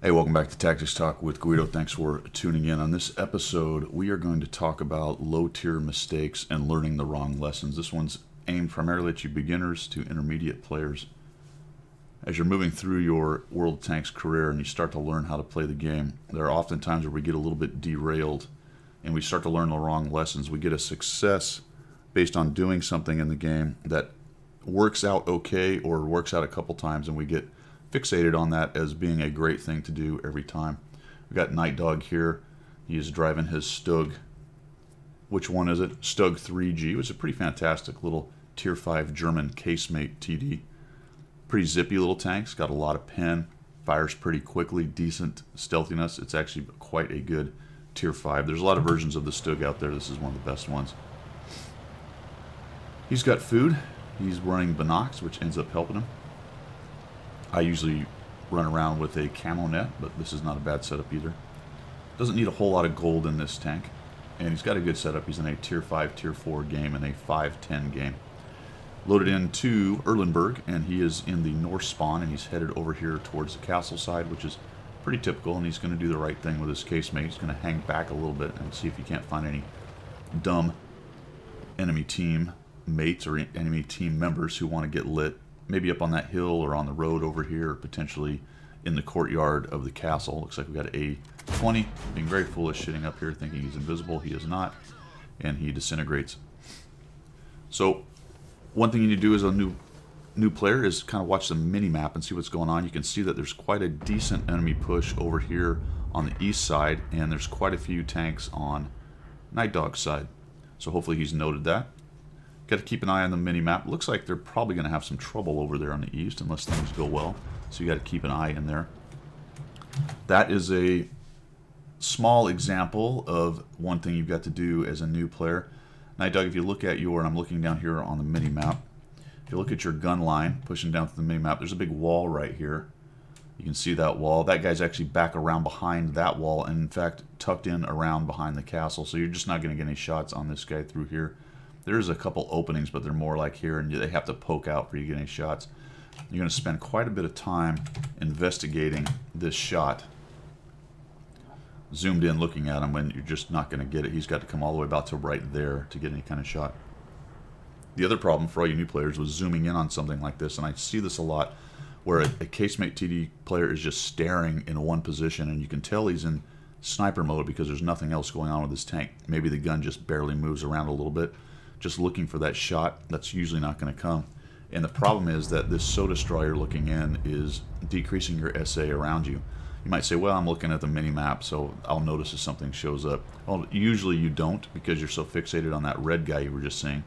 Hey, welcome back to Tactics Talk with Guido. Thanks for tuning in. On this episode, we are going to talk about low-tier mistakes and learning the wrong lessons. This one's aimed primarily at you beginners to intermediate players. As you're moving through your World of Tanks career and you start to learn how to play the game, there are often times where we get a little bit derailed and we start to learn the wrong lessons. We get a success based on doing something in the game that works out okay or works out a couple times, and we get fixated on that as being a great thing to do every time. We've got Nitedog here. He is driving his Stug. Which one is it? Stug 3G, which is a pretty fantastic little Tier 5 German casemate TD. Pretty zippy little tank. It's got a lot of pen. Fires pretty quickly. Decent stealthiness. It's actually quite a good Tier 5. There's a lot of versions of the Stug out there. This is one of the best ones. He's got food. He's running Binox, which ends up helping him. I usually run around with a camo net, but this is not a bad setup either. Doesn't need a whole lot of gold in this tank, and he's got a good setup. He's in a Tier 5, Tier 4 game and a 5-10 game. Loaded into Erlenberg, and he is in the north spawn, and he's headed over here towards the castle side, which is pretty typical, and he's going to do the right thing with his casemate. He's going to hang back a little bit and see if he can't find any dumb enemy team mates or enemy team members who want to get lit. Maybe up on that hill or on the road over here, or potentially in the courtyard of the castle. Looks like we've got A20 being very foolish, sitting up here thinking he's invisible. He is not, and he disintegrates. So one thing you need to do as a new player is kind of watch the mini-map and see what's going on. You can see that there's quite a decent enemy push over here on the east side, and there's quite a few tanks on Nitedog's side. So hopefully he's noted that. Got to keep an eye on the mini-map. Looks like they're probably going to have some trouble over there on the east unless things go well. So you got to keep an eye in there. That is a small example of one thing you've got to do as a new player. Nitedog, if you look at and I'm looking down here on the mini-map, if you look at your gun line, pushing down to the mini-map, there's a big wall right here. You can see that wall. That guy's actually back around behind that wall, and in fact tucked in around behind the castle. So you're just not going to get any shots on this guy through here. There's a couple openings, but they're more like here, and they have to poke out for you to get any shots. You're going to spend quite a bit of time investigating this shot. Zoomed in looking at him when you're just not going to get it. He's got to come all the way about to right there to get any kind of shot. The other problem for all you new players was zooming in on something like this, and I see this a lot, where a casemate TD player is just staring in one position, and you can tell he's in sniper mode because there's nothing else going on with his tank. Maybe the gun just barely moves around a little bit, just looking for that shot. That's usually not going to come. And the problem is that this soda straw you're looking in is decreasing your SA around you. You might say, well, I'm looking at the mini-map, so I'll notice if something shows up. Well, usually you don't, because you're so fixated on that red guy you were just seeing.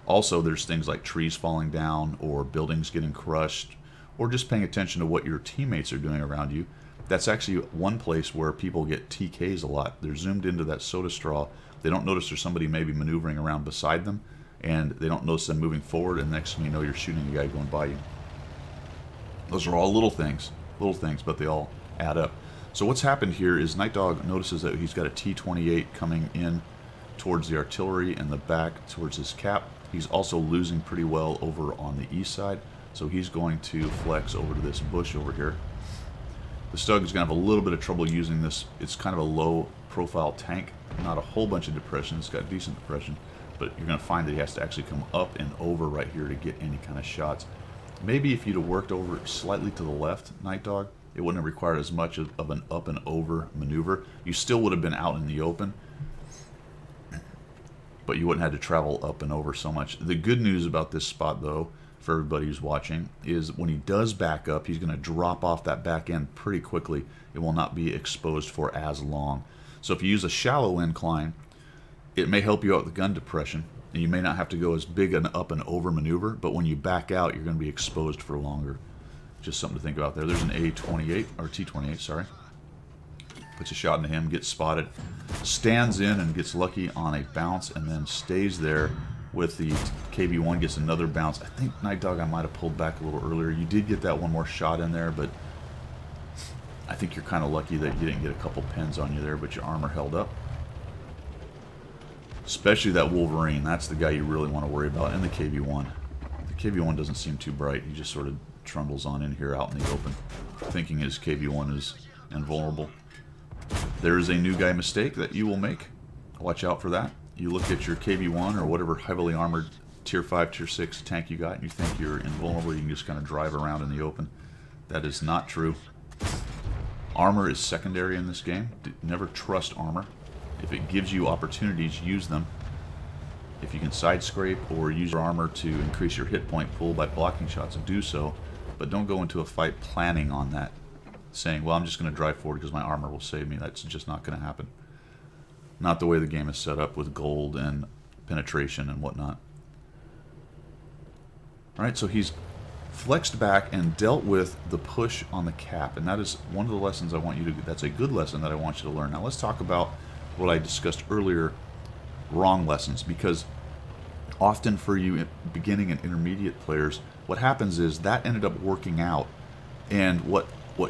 Also, there's things like trees falling down, or buildings getting crushed, or just paying attention to what your teammates are doing around you. That's actually one place where people get TKs a lot. They're zoomed into that soda straw. They don't notice there's somebody maybe maneuvering around beside them, and they don't notice them moving forward, and next thing you know, you're shooting a guy going by you. Those are all little things, but they all add up. So what's happened here is Nitedog notices that he's got a T-28 coming in towards the artillery and the back towards his cap. He's also losing pretty well over on the east side, so he's going to flex over to this bush over here. The Stug is going to have a little bit of trouble using this. It's kind of a low-profile tank. Not a whole bunch of depression. It's got decent depression, but you're going to find that he has to actually come up and over right here to get any kind of shots. Maybe if you'd have worked over slightly to the left, Nitedog, it wouldn't have required as much of an up and over maneuver. You still would have been out in the open, but you wouldn't have had to travel up and over so much. The good news about this spot, though, for everybody who's watching, is when he does back up, he's going to drop off that back end pretty quickly. It will not be exposed for as long. So if you use a shallow incline, it may help you out with the gun depression, and you may not have to go as big an up and over maneuver, but when you back out, you're going to be exposed for longer. Just something to think about there. There's an A28, or T28, sorry. Puts a shot into him, gets spotted, stands in and gets lucky on a bounce, and then stays there with the KB1, gets another bounce. I think Nitedog, I might have pulled back a little earlier. You did get that one more shot in there, but I think you're kind of lucky that you didn't get a couple pins on you there, but your armor held up. Especially that Wolverine. That's the guy you really want to worry about, and the KB1. The KV-1 doesn't seem too bright. He just sort of trundles on in here out in the open, thinking his KV-1 is invulnerable. There is a new guy mistake that you will make. Watch out for that. You look at your KV-1 or whatever heavily armored tier 5, tier 6 tank you got, and you think you're invulnerable. You can just kind of drive around in the open. That is not true. Armor is secondary in this game. Never trust armor. If it gives you opportunities, use them. If you can side scrape or use your armor to increase your hit point pool by blocking shots, do so. But don't go into a fight planning on that, saying, well, I'm just going to drive forward because my armor will save me. That's just not going to happen. Not the way the game is set up with gold and penetration and whatnot. Alright, so he's flexed back and dealt with the push on the cap, and that is one of the lessons I want you to, that's a good lesson that I want you to learn. Now let's talk about what I discussed earlier, wrong lessons, because often for you beginning and intermediate players, what happens is that ended up working out, and what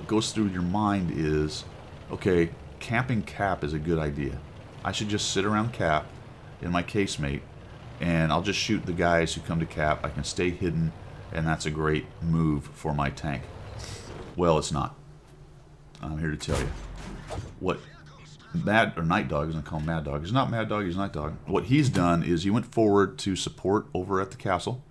goes through your mind is, okay, camping cap is a good idea. I should just sit around cap in my casemate, and I'll just shoot the guys who come to cap. I can stay hidden, and that's a great move for my tank. Well, it's not. I'm here to tell you. What Nitedog, isn't called Mad Dog. He's not Mad Dog, he's Nitedog. What he's done is he went forward to support over at the castle.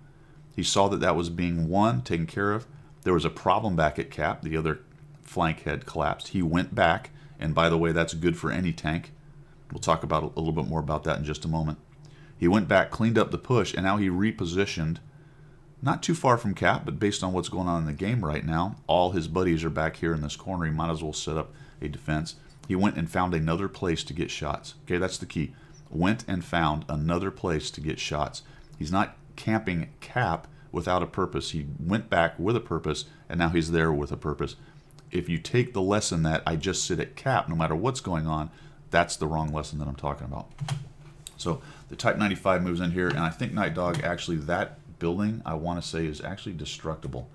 He saw that that was being won, taken care of. There was a problem back at cap. The other flank had collapsed. He went back, and by the way, that's good for any tank. We'll talk about a little bit more about that in just a moment. He went back, cleaned up the push, and now he repositioned. Not too far from cap, but based on what's going on in the game right now, all his buddies are back here in this corner. He might as well set up a defense. He went and found another place to get shots. Okay, that's the key. Went and found another place to get shots. He's not camping cap without a purpose. He went back with a purpose, and now he's there with a purpose. If you take the lesson that I just sit at cap no matter what's going on, that's the wrong lesson that I'm talking about. So the Type 95 moves in here, and I think Nitedog, actually that building, I want to say, is actually destructible.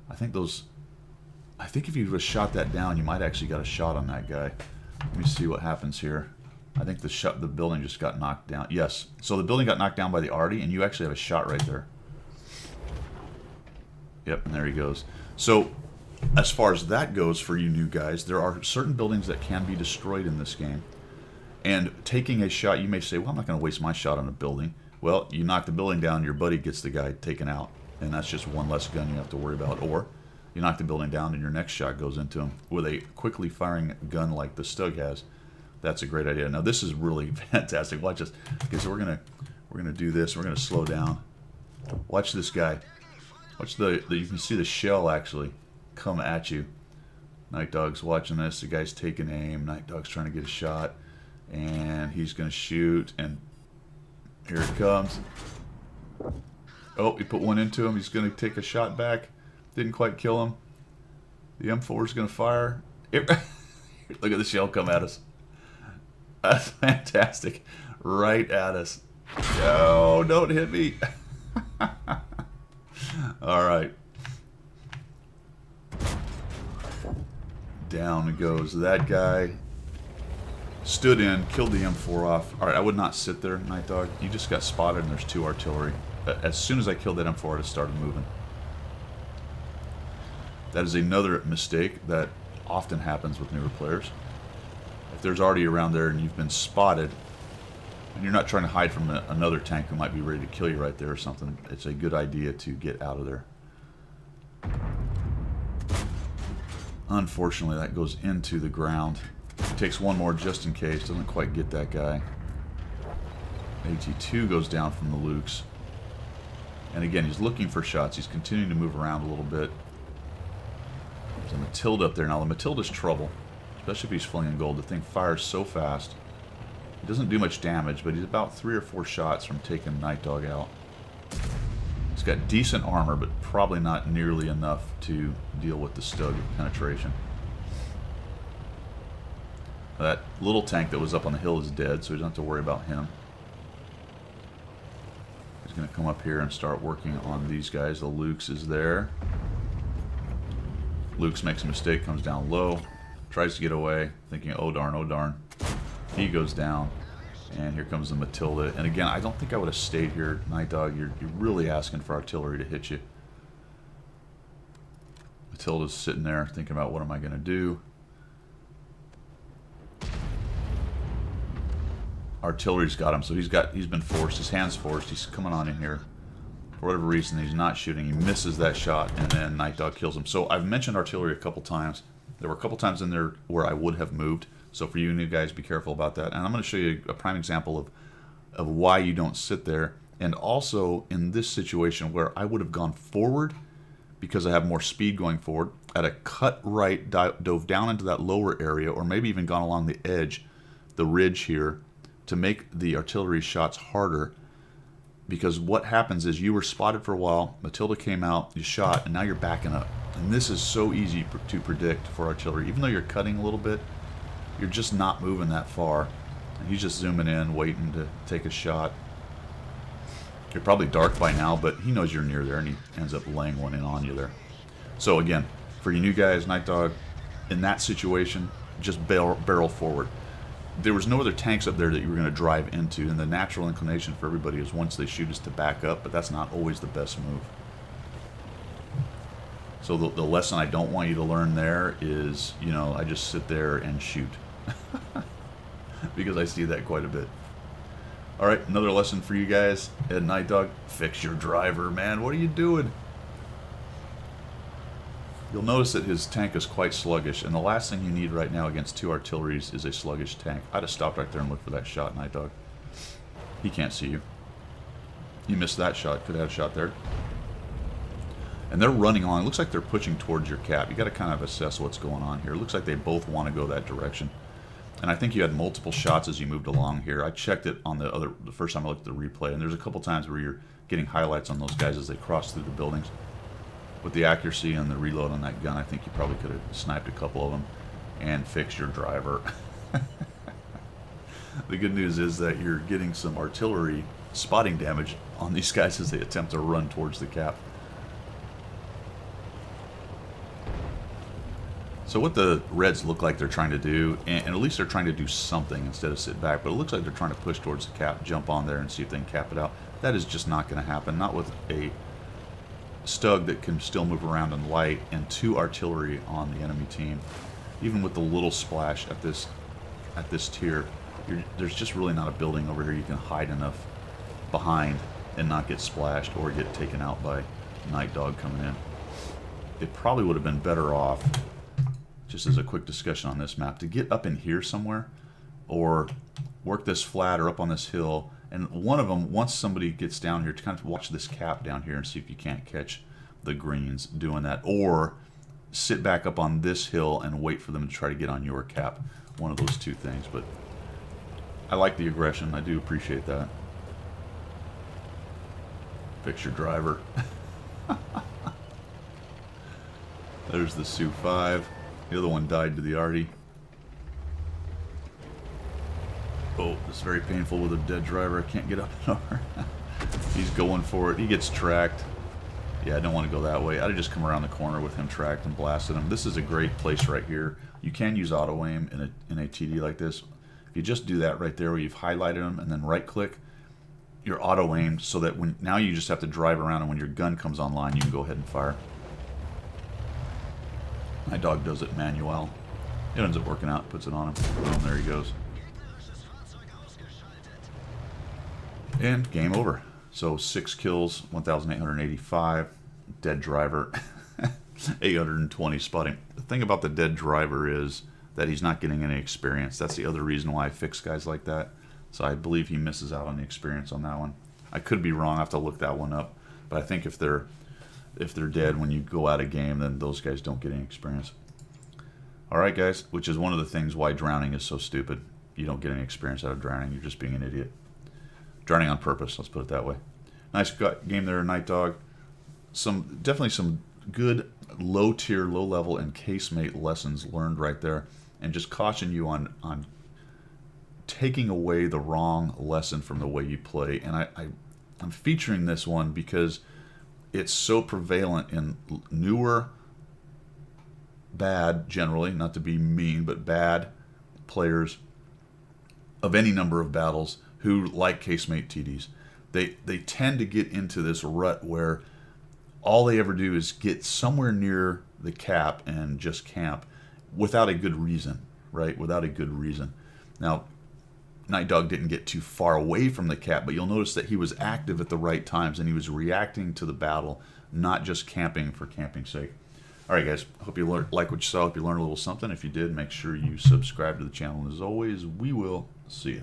I think if you just shot that down, you might actually got a shot on that guy. Let me see what happens here. I think the building just got knocked down. Yes, so the building got knocked down by the arty, and you actually have a shot right there. Yep, and there he goes. So as far as that goes for you new guys, there are certain buildings that can be destroyed in this game. And taking a shot, you may say, well, I'm not going to waste my shot on a building. Well, you knock the building down, your buddy gets the guy taken out. And that's just one less gun you have to worry about. Or you knock the building down and your next shot goes into him. With a quickly firing gun like the Stug has, that's a great idea. Now this is really fantastic. Watch this. Okay, so we're gonna do this. We're gonna slow down. Watch this guy. Watch you can see the shell actually come at you. Nitedog's watching this. The guy's taking aim. Nitedog's trying to get a shot, and he's gonna shoot. And here it comes. Oh, he put one into him. He's gonna take a shot back. Didn't quite kill him. The M4 is gonna fire. Look at the shell come at us. That's fantastic. Right at us. No, don't hit me. Alright. Down goes that guy. Stood in, killed the M4 off. Alright, I would not sit there, Nitedog. You just got spotted and there's 2 artillery. As soon as I killed that M4, I just started moving. That is another mistake that often happens with newer players. If there's already around there and you've been spotted, and you're not trying to hide from another tank who might be ready to kill you right there or something, it's a good idea to get out of there. Unfortunately, that goes into the ground. Takes one more just in case. Doesn't quite get that guy. AT2 goes down from the Lukes. And again, he's looking for shots. He's continuing to move around a little bit. There's a Matilda up there. Now, the Matilda's trouble, especially if he's flinging gold. The thing fires so fast. He doesn't do much damage, but he's about 3 or 4 shots from taking Nitedog out. He's got decent armor, but probably not nearly enough to deal with the Stug penetration. That little tank that was up on the hill is dead, so we don't have to worry about him. He's going to come up here and start working on these guys. The Lukes is there. Lukes makes a mistake, comes down low, tries to get away, thinking, oh darn, oh darn. He goes down. And here comes the Matilda. And again, I don't think I would have stayed here, Nitedog. You're really asking for artillery to hit you. Matilda's sitting there thinking about what am I going to do. Artillery's got him, so he's been forced. His hand's forced. He's coming on in here. For whatever reason, he's not shooting. He misses that shot, and then Nitedog kills him. So I've mentioned artillery a couple times. There were a couple times in there where I would have moved. So for you new guys, be careful about that. And I'm going to show you a prime example of why you don't sit there. And also in this situation where I would have gone forward because I have more speed going forward, at a cut right, dove down into that lower area, or maybe even gone along the edge, the ridge here, to make the artillery shots harder. Because what happens is you were spotted for a while, Matilda came out, you shot, and now you're backing up. And this is so easy to predict for artillery. Even though you're cutting a little bit, you're just not moving that far. And he's just zooming in, waiting to take a shot. You're probably dark by now, but he knows you're near there, and he ends up laying one in on you there. So again, for you new guys, Nitedog, in that situation, just barrel forward. There was no other tanks up there that you were going to drive into, and the natural inclination for everybody is once they shoot is to back up, but that's not always the best move. So the lesson I don't want you to learn there is, you know, I just sit there and shoot. Because I see that quite a bit. Alright, another lesson for you guys at Nitedog. Fix your driver, man. What are you doing? You'll notice that his tank is quite sluggish, and the last thing you need right now against two artilleries is a sluggish tank. I'd have stopped right there and looked for that shot, Nitedog. He can't see you. You missed that shot. Could have had a shot there. And they're running on. It looks like they're pushing towards your cap. You got to kind of assess what's going on here. It looks like they both want to go that direction. And I think you had multiple shots as you moved along here. I checked it on the first time I looked at the replay, and there's a couple times where you're getting highlights on those guys as they cross through the buildings. With the accuracy and the reload on that gun, I think you probably could have sniped a couple of them and fixed your driver. The good news is that you're getting some artillery spotting damage on these guys as they attempt to run towards the cap. So what the Reds look like they're trying to do, and at least they're trying to do something instead of sit back, but it looks like they're trying to push towards the cap, jump on there and see if they can cap it out. That is just not going to happen, not with a Stug that can still move around in light and two artillery on the enemy team. Even with the little splash at this tier, there's just really not a building over here you can hide enough behind and not get splashed or get taken out by Nitedog coming in. It probably would have been better off, just as a quick discussion on this map, to get up in here somewhere or work this flat or up on this hill. And one of them, once somebody gets down here, to kind of watch this cap down here and see if you can't catch the greens doing that. Or sit back up on this hill and wait for them to try to get on your cap. One of those two things. But I like the aggression. I do appreciate that. Fix your driver. There's the Su-5. The other one died to the Arty. Oh, it's very painful with a dead driver. I can't get up and over. He's going for it. He gets tracked. Yeah, I don't want to go that way. I'd have just come around the corner with him tracked and blasted him. This is a great place right here. You can use auto aim in a TD like this. If you just do that right there where you've highlighted him and then right click, you're auto aimed so that now you just have to drive around, and when your gun comes online you can go ahead and fire. My dog does it manual. It ends up working out, puts it on him. Boom, there he goes. And game over. So 6 kills, 1,885. Dead driver, 820 spotting. The thing about the dead driver is that he's not getting any experience. That's the other reason why I fix guys like that. So I believe he misses out on the experience on that one. I could be wrong. I have to look that one up. But I think if they're dead when you go out of game, then those guys don't get any experience. Alright guys, which is one of the things why drowning is so stupid. You don't get any experience out of drowning. You're just being an idiot. Drowning on purpose, let's put it that way. Nice game there, Nitedog. Definitely some good low-tier, low-level, and casemate lessons learned right there. And just caution you on taking away the wrong lesson from the way you play. And I'm featuring this one because it's so prevalent in newer, bad, generally, not to be mean, but bad players of any number of battles who like casemate TDs. They tend to get into this rut where all they ever do is get somewhere near the cap and just camp without a good reason, right? Without a good reason. Now, Nitedog didn't get too far away from the cap, but you'll notice that he was active at the right times and he was reacting to the battle, not just camping for camping's sake. All right, guys, hope you like what you saw. Hope you learned a little something. If you did, make sure you subscribe to the channel. And as always, we will see you.